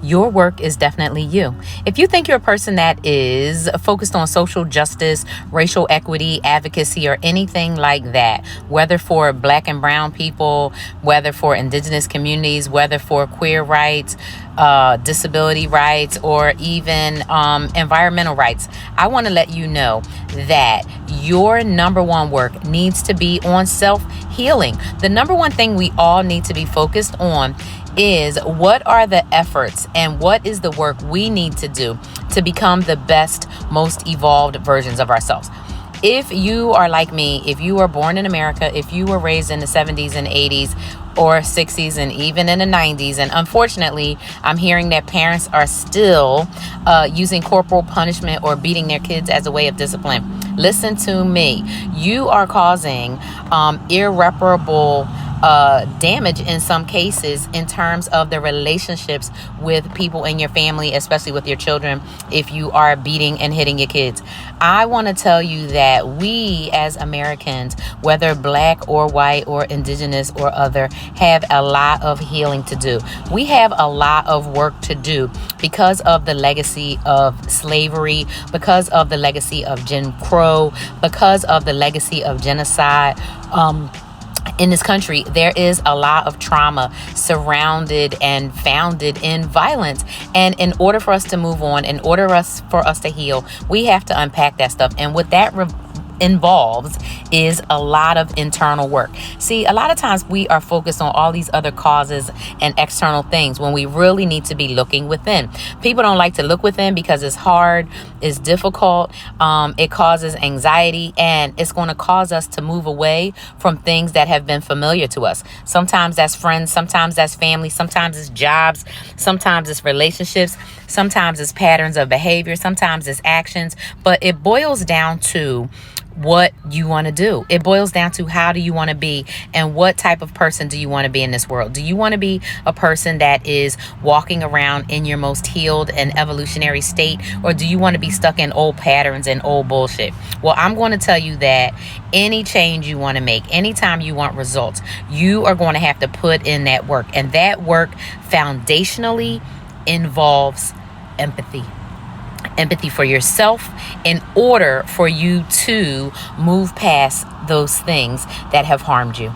your work is definitely you. If you think you're a person that is focused on social justice, racial equity, advocacy, or anything like that, whether for black and brown people, whether for indigenous communities, whether for queer rights, disability rights, or even environmental rights, I want to let you know that your number one work needs to be on self-healing. The number one thing we all need to be focused on is what are the efforts and what is the work we need to do to become the best, most evolved versions of ourselves. If you are like me, if you were born in America, if you were raised in the 70s and 80s or 60s and even in the 90s, and unfortunately, I'm hearing that parents are still using corporal punishment or beating their kids as a way of discipline. Listen to me. You are causing irreparable damage in some cases in terms of the relationships with people in your family, especially with your children, if you are beating and hitting your kids. I want to tell you that we as Americans, whether black or white or indigenous or other, have a lot of healing to do. We have a lot of work to do because of the legacy of slavery, because of the legacy of Jim Crow, because of the legacy of genocide. In this country, there is a lot of trauma surrounded and founded in violence. And in order for us to move on, in order for us to heal, we have to unpack that stuff. And what that involves is a lot of internal work. See, a lot of times we are focused on all these other causes and external things when we really need to be looking within. People don't like to look within because it's hard, it's difficult, it causes anxiety, and it's going to cause us to move away from things that have been familiar to us. Sometimes that's friends, sometimes that's family, sometimes it's jobs, sometimes it's relationships, sometimes it's patterns of behavior, sometimes it's actions, but it boils down to what you want to do. It boils down to how do you want to be and what type of person do you want to be in this world? Do you want to be a person that is walking around in your most healed and evolutionary state, or do you want to be stuck in old patterns and old bullshit? Well, I'm going to tell you that any change you want to make, anytime you want results, you are going to have to put in that work, and that work foundationally involves empathy. Empathy for yourself in order for you to move past those things that have harmed you.